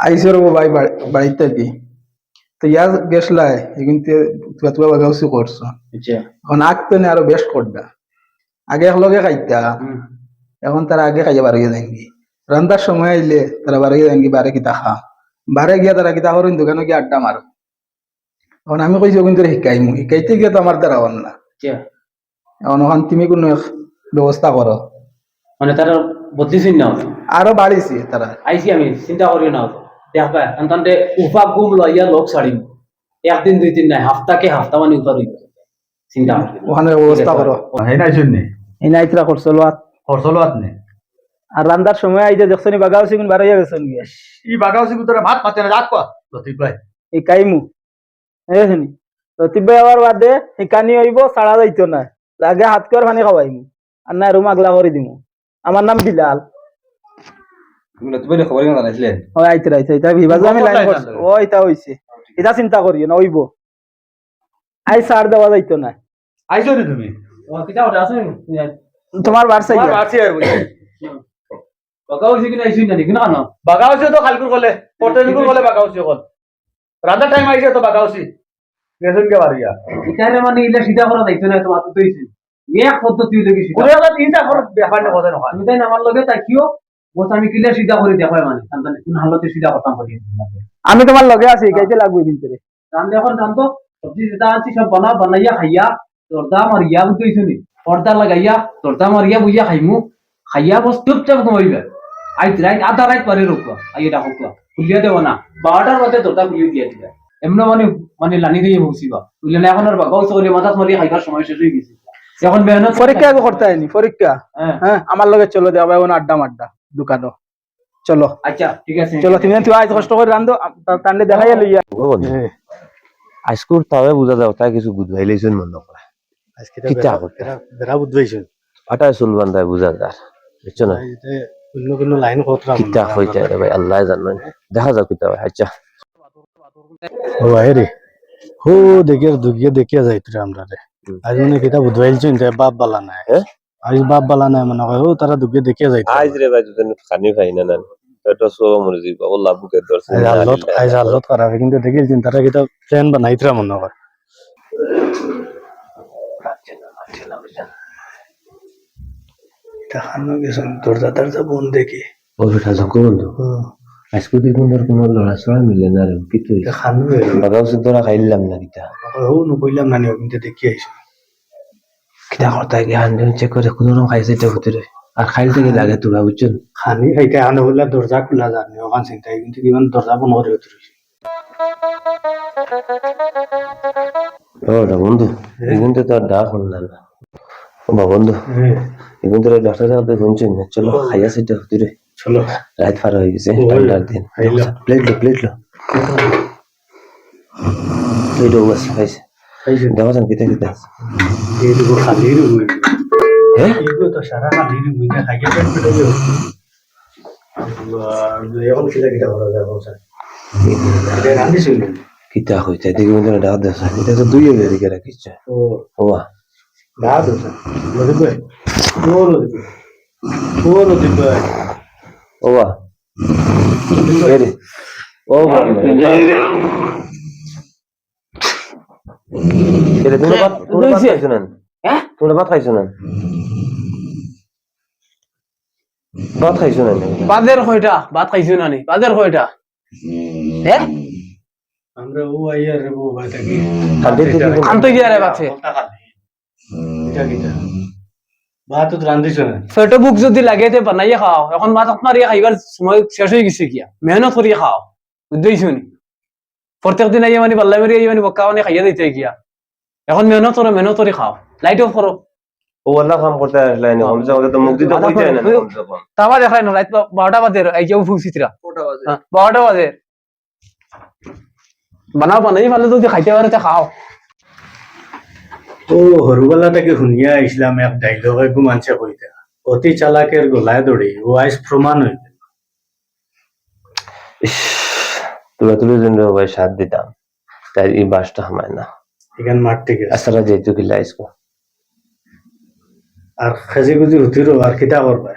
আইসর ভাই বাড়িতে কি তো ইয়ার গেছলাই কিন্তু তুয়া বাগাউসি করছো আচ্ছা এখন আগতো না আরো বেশ করবা আগে একলগে খাইতা এখন তারা আগে খাইয়া বাড়িয়ে যায়নি রান্দার সময় আইলে তারা বাড়িয়ে যায়নি বারে কিতা খা বারে গিয়া তারা কিতা করেন দোকানে গিয়ে আড্ডা মারো এখন আমি কইছি কিন্তু শিকাইমু শিকাইতে গিয়ে তো আমার দ্বারা হন না আচ্ছা এখন ওখান তুমি কোনো এক ব্যবস্থা করো মানে তারা বদলিছেন না আরো বাড়িছি তারা আইসি আমি চিন্তা করি না তো দেখবা এনতান্তে উফা গুম লইয়া লোক ছাড়িম একদিন দুই দিন নাই হাফতা মানে উফা রইব চিন্তা করি ওখানে ব্যবস্থা করো এই নাই শুননি এই নাইতরা করছো লোয়াত খরচলো আপনি আর রান্দার সময় আইতে দেখছো নি বাগাউসি কোন বাড়াইয়া গেছো নি ই বাগাওছি তোরা ভাত পাতে না রাত কো লতিফ ভাই এই কাইমু এসনি লতিফ আবার বাদে শিকানি হইব সারা যাইতো না আগে হাত কর পানি খাওয়াইমু আর না রুম আগলা করে দিমু আমার নাম বিলাল লতিফ ভাই খবর না জানাইছিলেন ও আইতে রাইতে এটা বিভাজ আমি লাইন করছি ও এটা হইছে এটা চিন্তা করিও না হইব আই সার দেওয়া যাইতো না আইছো নি তুমি ও কিটা ওটা আছে তোমার বারসাই তোমার বাড়ছি আর বুঝি বাগাউছি কিনা আইসি না দেখি না না বাগাওছি তো খালকুর কলে পর্টেলকুর কলে বাগাওছি কল রান্নার টাইম আইছে তো বাগাওছি গেছুন কে বাড়িয়া ইটারে মানে ইলা সিধা করা যাইতো না তোমার তো হইছে এক পদ্ধতি লাগি সিধা ওরে কথা তিনটা করে ব্যাপার না কথা নয় তুমি তাই আমার লগে তাকিও বস আমি কিলা সিধা করে দেখাই মানে তান্তানে কোন হালতে সিধা করতাম করি আমি তোমার লগে আছি গাইতে লাগবে কিন্তু রে রান দেখো রান তো সবজি যেটা আনছি সব বানাইয়া খাইয়া তোরদা মারিয়া বুঝতেইছ নি পর্দা লাগাইয়া তোরদা মারিয়া বুঝিয়া খাইমু খাইয়া বস চুপচাপ ঘুমাইবে আইত রাইত আধা রাইত পরে রোকবা আইয়া ডাকুকা খুলিয়া দেব না 12টার মধ্যে তোরদা খুলিয়ে দিয়া দিবা এমন মানে মানে লানি দিয়ে বসিবা বুঝলে না এখন আর বাগাও চলে মাথা মারি খাইবার সময় শেষ হয়ে গেছে এখন মেহনত পরীক্ষা আগে করতে হয়নি পরীক্ষা হ্যাঁ আমার লগে চলো দেওয়া এখন আড্ডা মাড্ডা দোকানো চলো আচ্ছা ঠিক আছে চলো তুমি আজ কষ্ট করে রান্ধো টানলে দেখাইয়া লইয়া আজকুর তবে বুঝা যাও তাই কিছু বুঝাইলেছেন মনে করে কিতা করতে বেড়া বুঝবাইছেন আটা চলবান তাই বুঝা যার বুঝছো না অন্য কোনো লাইন কথা কিতা হইতে রে ভাই আল্লাহ জানেন দেখা যাও কিতা ভাই আচ্ছা ও ভাই রে হো দেখিয়া দেখিয়া যাইতরে আমরা রে আজ মানে কিতা বুঝবাইলছেন যে বাপ বালা নাই আজ বাপ বালা নাই মানে ও তারা দেখিয়া যাইতো আজ রে ভাই যদি খানি পাই না না এটা সো মরজি আল্লাহ বুকে দর্শন আজ আল্লাহ খারাপ কিন্তু দেখিলছেন তারা কিতা প্ল্যান বানাইতরা মনে হয় খানো গেছেন দরজা দরজা বন্ধ দেখি ও বেটা জঙ্গল বন্ধু আজকে তুই কোন কোন লড়াছড়া মিলে না রে কিছু খানো বাগাও সিদ্ধরা খাইলাম না কিতা ও নকইলাম না কিন্তু দেখি আইছে কিতা করতে গিয়ে হান্ডেন চেক করে কোন রকম খাইছে এটা ভিতরে আর খাইল থেকে লাগে তোরা বুঝছেন খানি খাইতে আনো বললা দরজা খোলা জানি ওখান চিন্তা কিন্তু কিমান দরজা বন্ধ করে রইছে ওটা বন্ধু এখন তো তার ডাক শুনলাম না ও বা বন্ধু এখন তো ডাক্তার সাহেব শুনছেন না চলো খাইয়া সেটা ভিতরে চলো রাত পার হয়ে গেছে ঠান্ডার দিন প্লেট লো বাস খাইছে দেখো যান কিতা কিতা এইটুকু খালি রুই হ্যাঁ এইগুলো তো সারা খালি রুই না খাইয়া পেট পেটে যাও এখন কিটা করা যায় বলছেন এটা রান্দি ছিল কিতা হইছে দেখি বন্ধু ডাক দেছ এটা তো দুই হয়ে দিকে রাখিছে ও ওয়া ডাক দেছ লদিক ভাই ও লদিক ভাই ওয়া এরে ও এরে তুমি ভাত খাইছো না হ্যাঁ তুমি ভাত খাইছো না ভাত খাইছো না বাদের কয়টা ভাত খাইছো না নি বাদের কয়টা হ্যাঁ আমরা ও আইয়া রে বউ ভাই থাকি আনতে গিয়া রে বাছে কিটা ভাত তো রান্দিছ না ফটো বুক যদি লাগে তে বানাইয়া খাও এখন ভাত মারিয়া খাইবার সময় শেষ হয়ে গেছে কিয়া মেহনত করি খাও বুঝতেইছো নি প্রত্যেক দিন আইয়া মানে বাল্লা মারি আইয়া মানে বক্কা মানে খাইয়া দিতে গিয়া এখন মেহনত করে খাও লাইট অফ করো ও আল্লাহ কাম করতে আসলে না কমসে কম তো মুক্তি তো কইতে না কমসে কম তাবা দেখাই না রাত 12টা বাজে এই কেউ ফুসিতরা 12টা বাজে বানাই ভালো যদি খাইতে পারে তা খাও ও হরুবেলাটাকে শুনিয়া আইছিলাম এক ডাইলগ একটু মানুষে কইতা অতি চালাকের গলায় দড়ি ও আইস প্রমাণ হইল তুলে জন্য ভাই সাথ দিতাম তাই এই বাসটা হামায় না এখান মারতে গেছে আসলে যেহেতু কি লাইস আর খাজি গুজি হুতিরো আর কিতা করবা